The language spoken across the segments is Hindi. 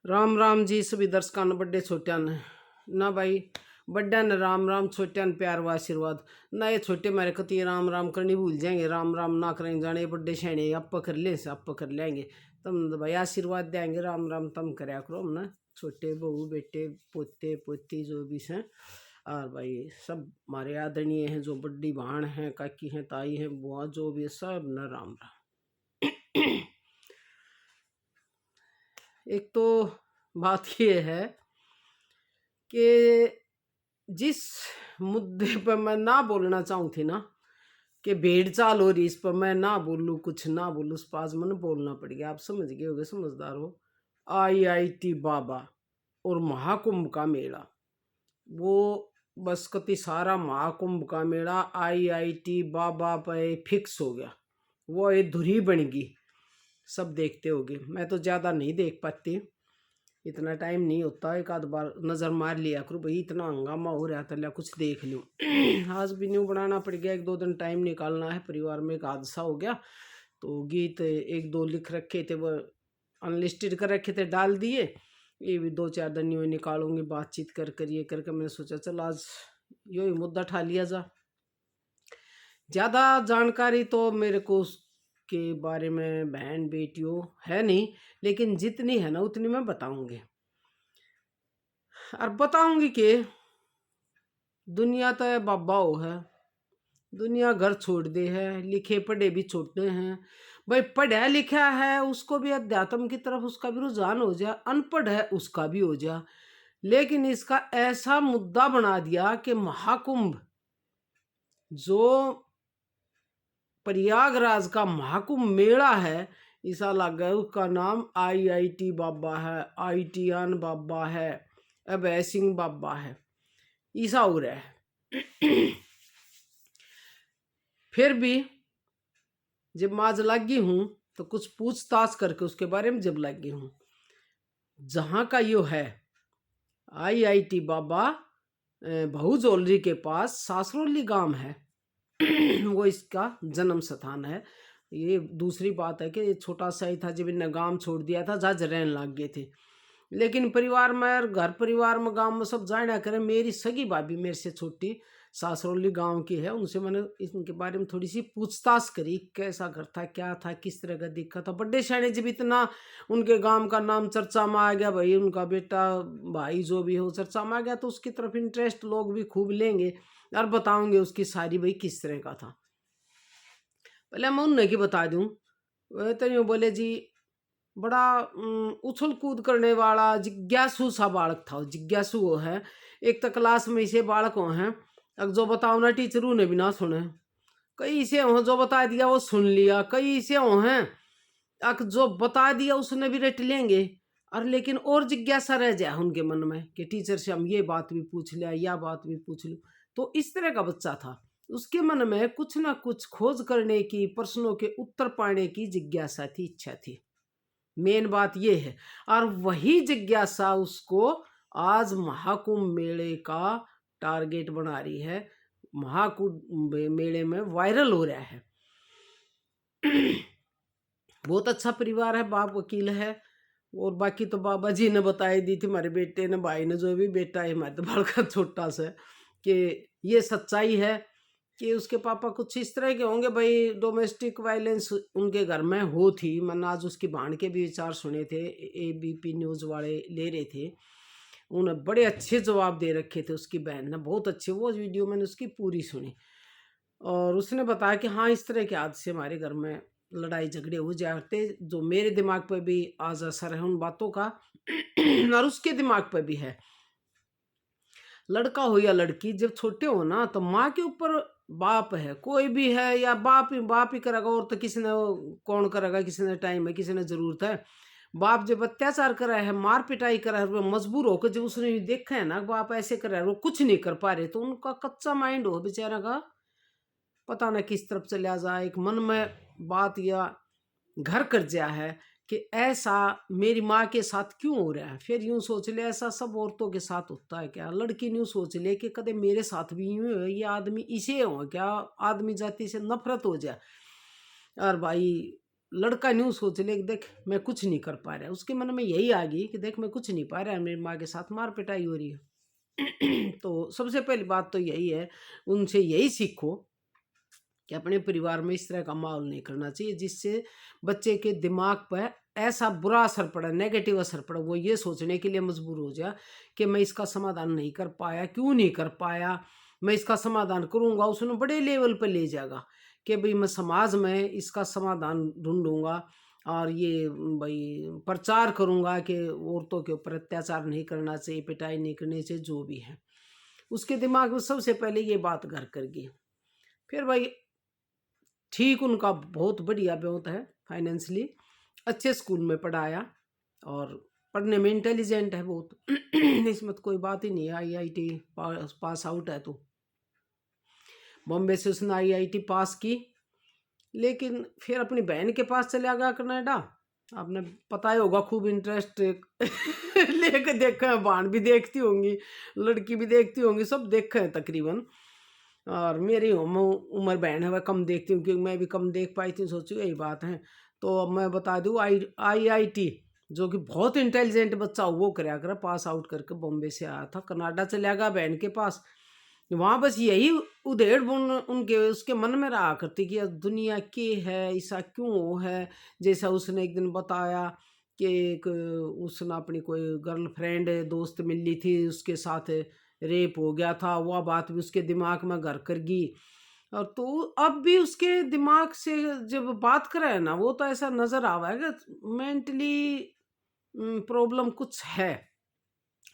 राम राम जी सभी दर्शकों ने बड़े छोटिया ने ना भाई बड्डा ने राम राम छोटिया ने प्यार व आशीर्वाद ना ये छोटे मेरे कति राम राम करनी भूल जाएंगे राम राम ना करेंगे जाने बड्डे शैणे आप कर ले से आप कर लेंगे तम तो भाई आशीर्वाद देंगे राम राम तम करया करो हम ना छोटे बहू बेटे पोते पोती जो भी हैं और भाई सब हमारे आदरणीय हैं जो बड्डी बहन हैं काकी हैं ताई हैं बुआ जो भी है सब न राम राम। एक तो बात ये है कि जिस मुद्दे पर मैं ना बोलना चाहूँ थी ना कि भेड़ चाल हो रही, इस पर मैं ना बोलूँ कुछ ना बोलूँ, उस पास मैंने बोलना पड़ गया। आप समझ गए होगे, समझदार हो। IIT बाबा और महाकुंभ का मेला, वो बस कति सारा महाकुंभ का मेला IIT बाबा पे फिक्स हो गया। वो एक धुरी बन गई, सब देखते होगे। मैं तो ज़्यादा नहीं देख पाती, इतना टाइम नहीं होता। एक आध बार नज़र मार लिया करो भाई, इतना हंगामा हो रहा था, लिया कुछ देख लूँ। आज भी न्यू बनाना पड़ गया, एक दो दिन टाइम निकालना है। परिवार में एक हादसा हो गया तो गीत एक दो लिख रखे थे, वो अनलिस्टेड कर रखे थे, डाल दिए। ये भी दो चार दिन यूँ निकालूंगी, बातचीत कर कर ये करके मैंने सोचा चल आज यही मुद्दा ठा लिया जा। ज़्यादा जानकारी तो मेरे को के बारे में बहन बेटियों है नहीं, लेकिन जितनी है ना उतनी मैं बताऊंगी। और बताऊंगी कि दुनिया तो बाबा हो है, दुनिया घर छोड़ दे है, लिखे पढ़े भी छोटे हैं। भाई पढ़ा लिखा है उसको भी अध्यात्म की तरफ उसका भी रुझान हो जाए, अनपढ़ है उसका भी हो जाए। लेकिन इसका ऐसा मुद्दा बना दिया कि महाकुंभ, जो प्रयागराज का महाकुंभ मेला है, ऐसा लग गया उसका नाम IIT बाबा है, IITian बाबा है, अभय सिंह बाबा है, ऐसा हो रहा है। फिर भी जब मैं आज लगी हूँ तो कुछ पूछताछ करके उसके बारे में जब लगी हूँ, जहाँ का यो है IIT बाबा बहु जोलरी के पास सासरोली गांव है, वो इसका जन्म स्थान है। ये दूसरी बात है कि ये छोटा सा ही था जब इन्हें गांव छोड़ दिया था, जहाँ रहने लग गए थे। लेकिन परिवार में और घर परिवार में गांव में सब जाना करें। मेरी सगी भाभी मेरे से छोटी सासरौली गांव की है, उनसे मैंने इनके बारे में थोड़ी सी पूछताछ करी, कैसा घर था, क्या था, किस तरह का दिक्कत था। बड्डे शाने जब इतना उनके गांव का नाम चर्चा में आ गया, भाई उनका बेटा भाई जो भी हो चर्चा में आ गया, तो उसकी तरफ इंटरेस्ट लोग भी खूब लेंगे और बताऊंगे उसकी सारी भाई किस तरह का था। पहले मैं उन्हें की बता दूं, वह तो यूँ बोले जी बड़ा उछल कूद करने वाला जिज्ञासु सा बालक था। जिज्ञासु वो है, एक तो क्लास में इसे बालक हो हैं, अब जो बताओ ना टीचरों ने भी ना सुने। कई इसे हो जो बता दिया वो सुन लिया, कई इसे हो हैं अक जो बता दिया उसने भी रट लेंगे। और लेकिन और जिज्ञासा रह जाए उनके मन में कि टीचर से हम ये बात भी पूछ लिया, या बात भी पूछ लूँ। तो इस तरह का बच्चा था, उसके मन में कुछ ना कुछ खोज करने की, प्रश्नों के उत्तर पाने की जिज्ञासा थी, इच्छा थी। मेन बात ये है। और वही जिज्ञासा उसको आज महाकुंभ मेले का टारगेट बना रही है, महाकुंभ मेले में वायरल हो रहा है। बहुत अच्छा परिवार है, बाप वकील है, और बाकी तो बाबा जी ने बताई दी थी, हमारे बेटे ने, भाई ने, जो भी बेटा है हमारे तो बड़का छोटा सा, कि ये सच्चाई है कि उसके पापा कुछ इस तरह के होंगे। भाई डोमेस्टिक वायलेंस उनके घर में हो थी। मैंने आज उसकी बहन के भी विचार सुने थे, ABP न्यूज़ वाले ले रहे थे, उन्हें बड़े अच्छे जवाब दे रखे थे उसकी बहन ने, बहुत अच्छे। वो वीडियो मैंने उसकी पूरी सुनी, और उसने बताया कि हाँ इस तरह के हादसे हमारे घर में लड़ाई झगड़े हो जाते, जो मेरे दिमाग पर भी आज असर है उन बातों का, और उसके दिमाग पर भी है। लड़का हो या लड़की, जब छोटे हो ना तो माँ के ऊपर बाप है, कोई भी है, या बाप ही करेगा, और तो किसी ने कौन करेगा, किसी ने टाइम है, किसी ने जरूरत है। बाप जब अत्याचार करा है, मार पिटाई करा है, वो मजबूर होकर जब उसने देखा है ना बाप ऐसे कर रहा है, वो कुछ नहीं कर पा रहे, तो उनका कच्चा माइंड हो बेचारा का, पता ना किस तरफ चला जाए, एक मन में बात या घर कर जाया है कि ऐसा मेरी माँ के साथ क्यों हो रहा है। फिर यूं सोच ले ऐसा सब औरतों के साथ होता है क्या। लड़की यूं सोच ले कि कदे मेरे साथ भी यूं है, ये आदमी इसे हो क्या, आदमी जाति से नफरत हो जाए। और भाई लड़का न्यू सोच ले कि देख मैं कुछ नहीं कर पा रहा, उसके मन में यही आ गई कि देख मैं कुछ नहीं पा रहा, मेरी माँ के साथ मार पिटाई हो रही है। तो सबसे पहली बात तो यही है, उनसे यही सीखो कि अपने परिवार में इस तरह का माहौल नहीं करना चाहिए जिससे बच्चे के दिमाग पर ऐसा बुरा असर पड़ा, नेगेटिव असर पड़ा, वो ये सोचने के लिए मजबूर हो जाए कि मैं इसका समाधान नहीं कर पाया, क्यों नहीं कर पाया, मैं इसका समाधान करूँगा, उसने बड़े लेवल पर ले जाएगा कि भाई मैं समाज में इसका समाधान ढूंढूंगा और ये भाई प्रचार करूँगा कि औरतों के ऊपर अत्याचार नहीं करना चाहिए, पिटाई नहीं करनी चाहिए, जो भी है उसके दिमाग में सबसे पहले ये बात घर कर गई। फिर भाई ठीक उनका बहुत बढ़िया बहुत है, फाइनेंशियली अच्छे स्कूल में पढ़ाया और पढ़ने में इंटेलिजेंट है बहुत। इसमें तो कोई बात ही नहीं है, आईआईटी पास आउट है। तो बॉम्बे से उसने आईआईटी पास की, लेकिन फिर अपनी बहन के पास चला गया कनाडा। आपने पता ही होगा, खूब इंटरेस्ट लेके देखा है, बहन भी देखती होंगी, लड़की भी देखती होंगी, सब देखा है तकरीबन। और मेरी उम्र बहन है वह कम देखती हूँ क्योंकि मैं भी कम देख पाई थी, सोचू यही बात है। तो अब मैं बता दूँ, आईआईटी जो कि बहुत इंटेलिजेंट बच्चा हो वो कराया करा, पास आउट करके बॉम्बे से आया था, कनाडा चला गया बहन के पास। वहाँ बस यही उधेड़ बुन उनके उसके मन में रहा करती कि दुनिया के है, ऐसा क्यों है। जैसा उसने एक दिन बताया कि एक उसने अपनी कोई गर्लफ्रेंड दोस्त मिली थी, उसके साथ रेप हो गया था, वह बात भी उसके दिमाग में घर कर गई। और तो अब भी उसके दिमाग से जब बात करे ना, वो तो ऐसा नजर आ रहा है कि मेंटली प्रॉब्लम कुछ है,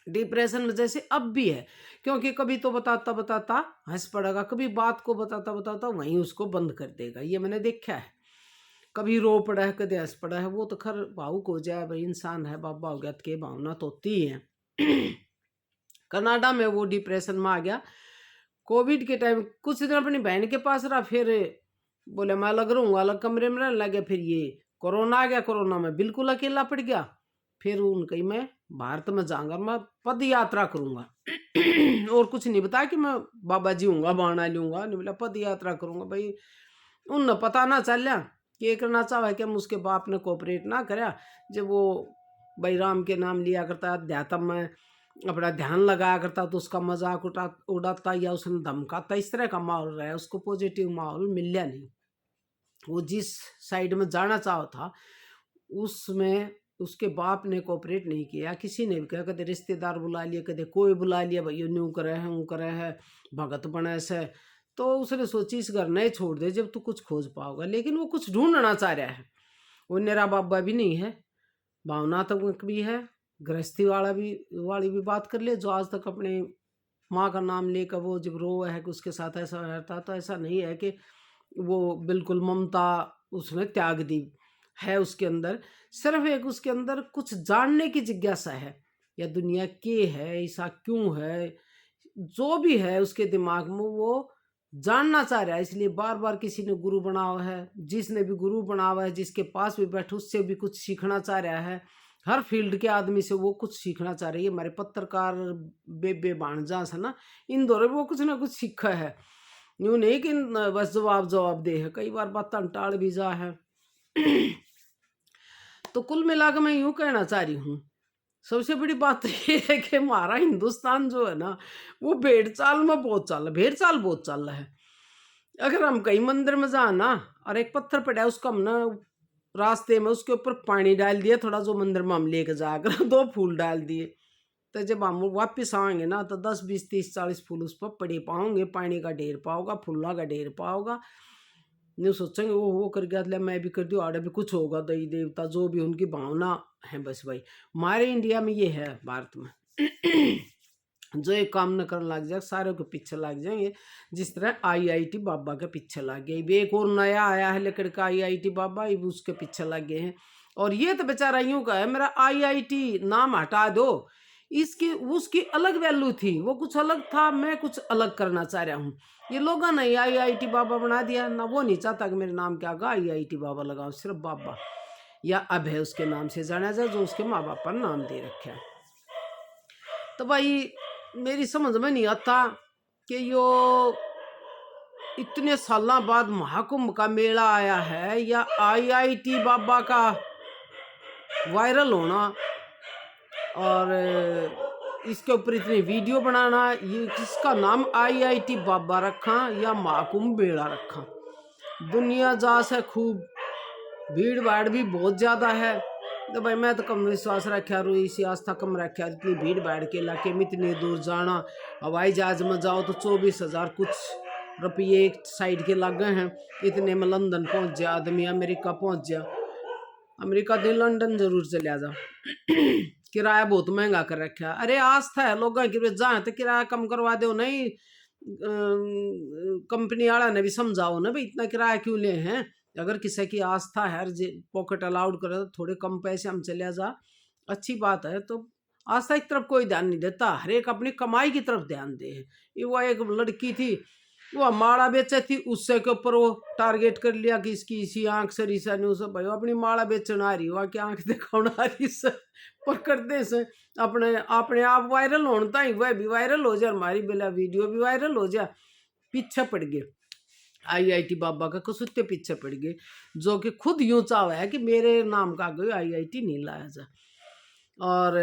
डिप्रेशन में जैसे अब भी है। क्योंकि कभी तो बताता बताता हंस पड़ेगा, कभी बात को बताता बताता वहीं उसको बंद कर देगा, ये मैंने देखा है। कभी रो पड़ा है, कभी हंस पड़ा है, वो तो खैर भावुक हो जाए, भाई इंसान है, बाबा हो गया, तो के भावना तो होती ही है। कनाडा में वो डिप्रेशन में आ गया। कोविड के टाइम कुछ दिन अपनी बहन के पास रहा, फिर बोले मैं अलग रहूंगा, अलग कमरे में रहने लगे। फिर ये कोरोना आ गया, कोरोना में बिल्कुल अकेला पड़ गया। फिर उनकी मैं भारत में जाऊंगा, मैं पद यात्रा करूंगा। और कुछ नहीं बताया कि मैं बाबा जी हूँगा, बाणा लूंगा, नहीं बोला पद यात्रा करूंगा। भाई उन पता ना चल कि ये करना चाहे कि हम उसके बाप ने कोऑपरेट ना कराया। जब वो भाई राम के नाम लिया करता, अध्यात्म में अपना ध्यान लगाया करता, तो उसका मजाक उड़ाता या उसने धमकाता, इस तरह का माहौल रहा, उसको पॉजिटिव माहौल मिला नहीं। वो जिस साइड में जाना चाहा था उसमें उसके बाप ने कोऑपरेट नहीं किया, किसी ने भी कहा, कदे रिश्तेदार बुला लिया, कदे कोई बुला लिया, भाई न्यू करे है वो करे है, भगत बने से। तो उसने सोची इस घर नहीं छोड़ दे जब तू कुछ खोज पाओगा। लेकिन वो कुछ ढूंढना चाह रहा है, वो मेरा बाबा भी नहीं है, भावनात्मक भी है, गृहस्थी वाली भी बात कर ले, जो आज तक अपने माँ का नाम लेकर वो जब रो है कि उसके साथ ऐसा रहता, तो ऐसा नहीं है कि वो बिल्कुल ममता उसने त्याग दी है। उसके अंदर सिर्फ एक उसके अंदर कुछ जानने की जिज्ञासा है, या दुनिया के है, ऐसा क्यों है, जो भी है उसके दिमाग में वो जानना चाह रहा है। इसलिए बार बार किसी ने गुरु बना हुआ है, जिसने भी गुरु बना हुआ है, जिसके पास भी बैठे उससे भी कुछ सीखना चाह रहा है। हर फील्ड के आदमी से वो कुछ सीखना चाह रही है। हमारे पत्रकार बेबे भाणजा है ना, इन दोनों भी वो कुछ ना कुछ सीखा है, यूँ नहीं कि बस जवाब दे है, कई बार बात टाल भी जा है। तो कुल मिलाकर मैं यूँ कहना चाह रही हूँ, सबसे बड़ी बात ये है कि हमारा हिंदुस्तान जो है ना, वो भेड़ चाल में बहुत चल रहा है। अगर हम कहीं मंदिर में जाए ना, और एक पत्थर पड़ा है, उसको हम ना रास्ते में उसके ऊपर पानी डाल दिया थोड़ा, जो मंदिर में हम लेके जाकर 2 फूल डाल दिए, तो जब हम वापस आएंगे ना, तो 10 20 30 40 फूल उस पर पड़े पाओगे, पानी का ढेर पाओगा, फूलों का ढेर पाओगा। नहीं सोचेंगे वो कर गया, मैं भी कर दूँ, आड़े भी कुछ होगा, देवी देवता जो भी उनकी भावना है। बस भाई हमारे इंडिया में ये है, भारत में जो एक काम न करने लग जाए, सारे के पीछे लग जाएंगे। जिस तरह आईआईटी बाबा के पीछे लग गए, भी एक और नया आया है लेकर का आईआईटी बाबा, ये भी उसके पीछे लग गए हैं। और ये तो बेचारा यूं का है, मेरा आईआईटी नाम हटा दो, इसकी उसकी अलग वैल्यू थी, वो कुछ अलग था, मैं कुछ अलग करना चाह रहा हूँ। ये लोगों ने आईआईटी बाबा बना दिया ना, वो नहीं चाहता कि मेरे नाम क्या आईआईटी बाबा लगाओ, सिर्फ बाबा या अभय उसके नाम से जाना जाए, जो उसके माँ बाप पर नाम दे रखे हैं। तो भाई मेरी समझ में नहीं आता कि यो इतने सालों बाद महाकुंभ का मेला आया है या आईआईटी बाबा का वायरल होना और इसके ऊपर इतनी वीडियो बनाना, ये किसका नाम आईआईटी बाबा रखा या महाकुंभ मेला रखा। दुनिया जा से खूब, भीड़ भाड़ भी बहुत ज़्यादा है। तो भाई मैं तो कम विश्वास रखा रू, इसी आस्था कम रखा। इतनी भीड़ भाड़ के इलाके में इतनी दूर जाना, हवाई जहाज में जाओ तो 24,000 कुछ रुपये एक साइड के लग गए हैं। इतने में लंदन पहुंच जा आदमी, अमेरिका पहुंच जा। अमेरिका दे लंदन जरूर चलिया जा। किराया बहुत महंगा कर रखा। अरे आस्था है लोगों की, जहाँ तो किराया कम करवा दो। नहीं कंपनी वाला ने भी समझाओ ना भाई इतना किराया क्यों ले हैं। अगर किसी की आस्था है, पॉकेट अलाउड करे तो थोड़े कम पैसे हम चले जा, अच्छी बात है। तो आस्था की तरफ कोई ध्यान नहीं देता, हर एक अपनी कमाई की तरफ ध्यान दे। ये वो एक लड़की थी, वो माला बेचे थी, उससे के ऊपर वो टारगेट कर लिया कि इसकी इसी आंख से रिसा नहीं उसे भाई अपनी माला बेचना आ रही, वहाँ की आंख दिखाना आ रही से पकड़ते से अपने अपने आप वायरल होता ही, वह भी वायरल हो जाए, हमारी बिला वीडियो भी वायरल हो जाए। पीछे पड़ गए आईआईटी बाबा का, कसुत्ते पीछे पड़ गए, जो कि खुद यूं चाह है कि मेरे नाम का कोई आईआईटी नहीं लाया जा। और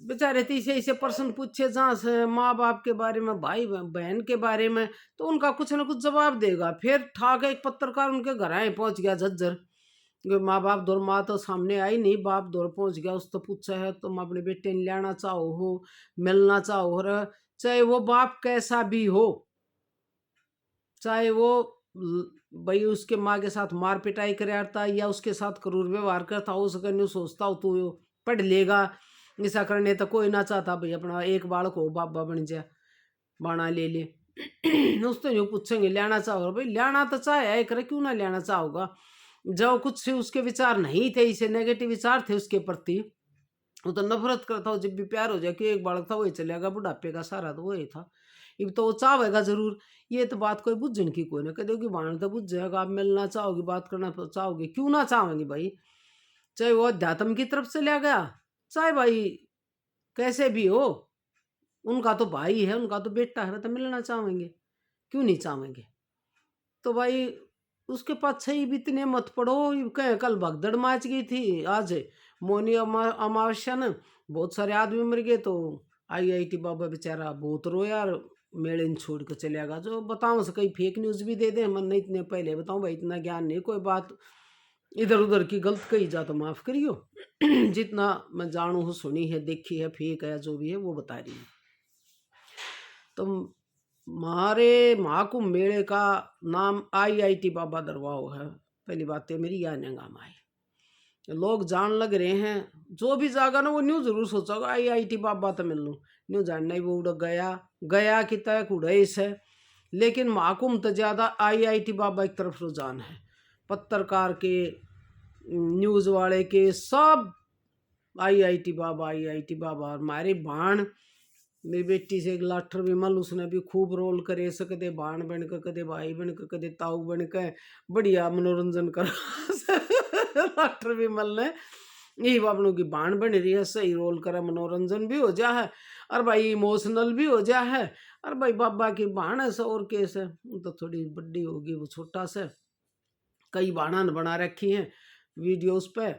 बेचारे तीसरे ऐसे प्रश्न पूछे जहाँ से माँ बाप के बारे में, भाई बहन के बारे में, तो उनका कुछ ना कुछ जवाब देगा। फिर ठाक एक पत्रकार उनके घर आए, पहुंच गया झज्जर, माँ बाप दौर, माँ तो सामने आई नहीं, बाप दौर पहुंच गया। उस तो पूछा है तुम अपने बेटे ने लेना चाहो हो, मिलना चाहो हो, चाहे वो बाप कैसा भी हो, चाहे वो भाई उसके माँ के साथ मार पिटाई करता या उसके साथ क्रूर व्यवहार करता हो, उसका नहीं सोचता हो तू पढ़ लेगा, ऐसा करने तो कोई ना चाहता भाई अपना एक बालक हो बाबा बन जा, बाणा ले ले। उस तो यूँ पूछेंगे लेना चाहोगे, भाई लेना तो चाहे करे, क्यों ना लेना चाहोगा। जब कुछ उसके विचार नहीं थे, इसे नेगेटिव विचार थे उसके प्रति, वो तो नफरत करता हो। जब भी प्यार हो जाए कि एक बालक था वही चलेगा, बुढ़ापे का सारा तो वही था, अब तो वो चाहेगा जरूर। ये तो बात कोई बुझन की कोई ना कह दोगी, बाण तो बुझ जाएगा। आप मिलना चाहोगे, बात करना चाहोगे, क्यों ना चाहोगे भाई। चाहे वो अध्यात्म की तरफ से ले गया, चाहे भाई कैसे भी हो, उनका तो भाई है, उनका तो बेटा है, तो मिलना चाहेंगे, क्यों नहीं चाहेंगे। तो भाई उसके पास भी इतने मत पड़ो। कह कल भगदड़ मच गई थी, आज मौनी अमावस्या ने बहुत सारे आदमी मर गए। तो आईआईटी बाबा बेचारा बहुत रोया और मेले छोड़ कर चलेगा। जो बताऊँ से कई फेक न्यूज़ भी दे दे, मन नहीं इतने पहले बताऊँ भाई, इतना ज्ञान नहीं, कोई बात इधर उधर की गलत कही जा तो माफ़ करियो। जितना मैं जानू हूँ, सुनी है, देखी है, फेक है जो भी है वो बता रही है। तो हमारे महाकुंभ मेले का नाम आईआईटी बाबा दरबार है। पहली बात तो मेरी यह नंगामा है, लोग जान लग रहे हैं। जो भी जागा ना वो न्यू जरूर सोचोगा आईआईटी बाबा तो मिल लूँ, न्यू जानना ही वो उड़ गया कि तक उड़ाइस है। लेकिन महाकुंभ तो ज़्यादा आईआईटी बाबा एक तरफ रुझान है, पत्रकार के, न्यूज़ वाले के, सब आईआईटी बाबा आईआईटी बाबा। और हमारे बाण, मेरी बेटी से एक लाठर विमल, उसने भी खूब रोल करे, कदे बाण बन के, कदे भाई बन के, कदे ताऊ बन के, बढ़िया मनोरंजन कर। लाठर विमल ने यही बाबनों की बाण बन रही है, सही रोल करे, मनोरंजन भी हो जा है और भाई इमोशनल भी हो जा है। और भाई बाबा की बाण है और केस है, तो थोड़ी बड़ी होगी, वो छोटा सा, कई बाणन बना रखी हैं वीडियोस पे,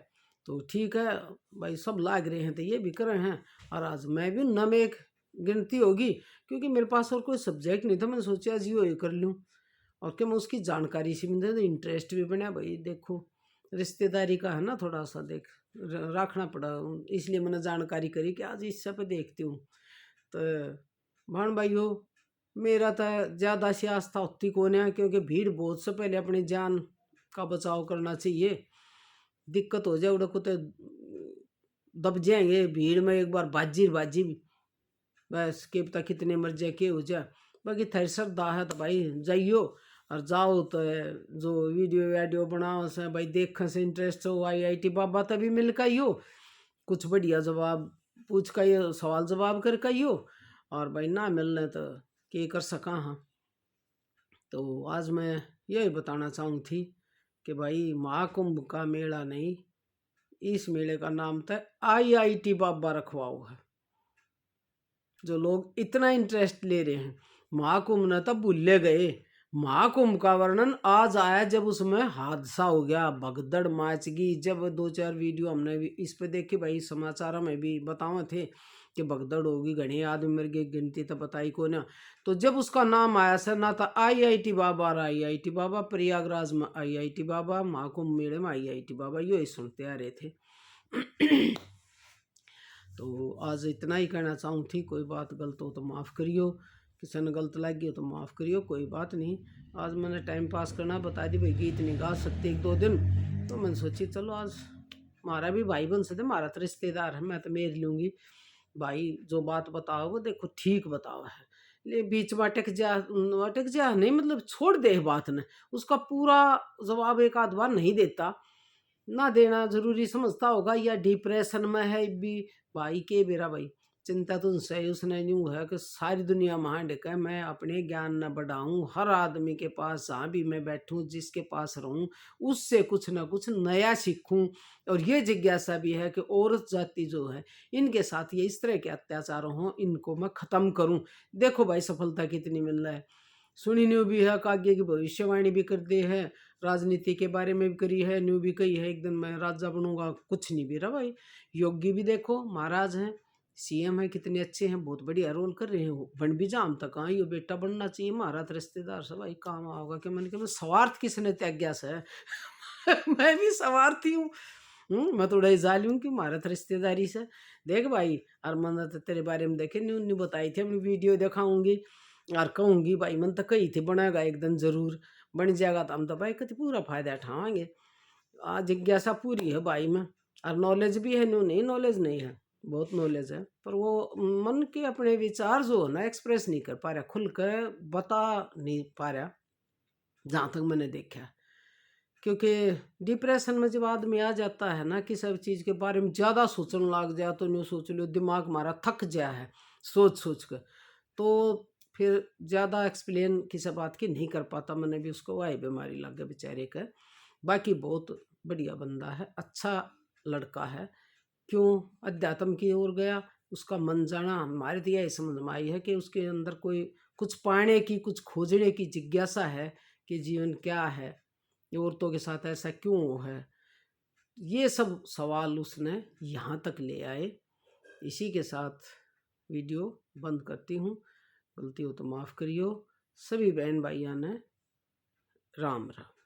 तो ठीक है भाई, सब लाग रहे हैं तो ये भी कर रहे हैं। और आज मैं भी न में एक गिनती होगी, क्योंकि मेरे पास और कोई सब्जेक्ट नहीं था, मैंने सोचा आज ये कर लूँ और क्या मैं उसकी जानकारी सी मुझे तो इंटरेस्ट भी बना। भाई देखो रिश्तेदारी का है ना, थोड़ा सा देख रखना पड़ा, इसलिए मैंने जानकारी करी कि आज इस पे देखती हूँ। तो भाण भाई हो, मेरा तो ज़्यादा सी आस्था होती कौन है, क्योंकि भीड़ बहुत से पहले अपनी जान का बचाव करना चाहिए। दिक्कत हो जाए उड़ा को तो दब जाएंगे भीड़ में, एक बार बाजी बस के पता कितने मर जाए के हो जाए। बाकी थारी श्रद्धा है तो भाई जाइयो, और जाओ तो जो वीडियो बनाओ से भाई देखने से इंटरेस्ट हो, आईआईटी बाबा तभी मिल का ही हो, कुछ बढ़िया जवाब पूछ का ही, सवाल जवाब कर का ही हो। और भाई ना मिलने तो क्या कर सका। हाँ तो आज मैं यही बताना चाहूँ थी कि भाई महाकुंभ का मेला नहीं, इस मेले का नाम था आईआईटी बाबा रखवाओ है। जो लोग इतना इंटरेस्ट ले रहे हैं, महाकुंभ न तब भूले गए, महाकुंभ का वर्णन आज आया जब उसमें हादसा हो गया, भगदड़ मच गई। जब 2-4 वीडियो हमने भी इस पे देखे भाई, समाचारों में भी बताए थे कि भगदड़ होगी, घने आदमी मर गए, गिनती तो बताई को ना। तो जब उसका नाम आया सर, ना था IIT बाबा और IIT बाबा, प्रयागराज में IIT बाबा, महाकुंभ मेले में IIT बाबा, यो ही सुनते आ रहे थे। तो आज इतना ही कहना चाहूँ थी। कोई बात गलत हो तो माफ़ करियो, किसी ने गलत लग गया तो माफ़ करियो, कोई बात नहीं। आज मैंने टाइम पास करना बता दी भाई, गीत नहीं गा सकते 1-2 दिन, तो मैंने सोची चलो आज हमारा भी भाई बन सकते, हमारा तो रिश्तेदार है, मैं तो मेर लूँगी भाई। जो बात बताओ वो देखो ठीक बताओ है, ले बीच में अटक जा नहीं, मतलब छोड़ दे बात ने, उसका पूरा जवाब एक आध बार नहीं देता, ना देना जरूरी समझता होगा, या डिप्रेशन में है भी भाई के बेरा भाई। चिंता तो उनसे ही, उसने यूँ है कि सारी दुनिया महान है, मैं अपने ज्ञान न बढ़ाऊं, हर आदमी के पास जहाँ भी मैं बैठूं, जिसके पास रहूं, उससे कुछ ना कुछ नया सीखूं। और ये जिज्ञासा भी है कि औरत जाति जो है, इनके साथ ये इस तरह के अत्याचार हों, इनको मैं ख़त्म करूं। देखो भाई सफलता कितनी मिल रहा है। सुनी न्यू भी है, आगे की भविष्यवाणी भी कर दी है, राजनीति के बारे में भी करी है, न्यू भी कही है, एक दिन मैं राजा बनूंगा, कुछ नहीं भी रहा भाई। योगी भी देखो महाराज हैं, CM है, कितने अच्छे हैं, बहुत बढ़िया रोल कर रहे हैं, वो बन भी जाम तक। हाँ, ये बेटा बनना चाहिए हमारा तो रिश्तेदार सब भाई, काम आओगा कि मैंने कहा स्वार्थ किसने त्याग्या से मैं भी स्वार्थी हूँ। मैं थोड़ा जाली हूँ कि हमारा तो रिश्तेदारी से। देख भाई, अरमान तो तेरे बारे में देखे न्यू न्यू बताई थी, अपनी वीडियो दिखाऊंगी और कहूँगी भाई, मन तो कही थी बनाएगा एक दिन जरूर, बन जाएगा तो हम तो भाई कति पूरा फायदा उठाएंगे। आज जिज्ञासा पूरी है भाई में, और नॉलेज भी है, न्यू नहीं नॉलेज नहीं है, बहुत नॉलेज है, पर वो मन के अपने विचार जो है ना एक्सप्रेस नहीं कर पा रहा, खुल कर बता नहीं पा रहा, जहाँ तक मैंने देखा। क्योंकि डिप्रेशन में जब आदमी आ जाता है ना, कि सब चीज़ के बारे में ज़्यादा सोचने लग जाए, तो न्यू सोच लो दिमाग हमारा थक गया है सोच सोच कर, तो फिर ज़्यादा एक्सप्लेन किसी बात की नहीं कर पाता। मैंने भी उसको वही बीमारी लग गई बेचारे का। बाकी बहुत बढ़िया बंदा है, अच्छा लड़का है। क्यों अध्यात्म की ओर गया, उसका मन जाना हमारे तो यही समझ में आई है कि उसके अंदर कोई कुछ पाने की, कुछ खोजने की जिज्ञासा है कि जीवन क्या है, औरतों के साथ ऐसा क्यों है, ये सब सवाल उसने यहाँ तक ले आए। इसी के साथ वीडियो बंद करती हूँ, गलती हो तो माफ़ करियो। सभी बहन भाइयों ने राम राम।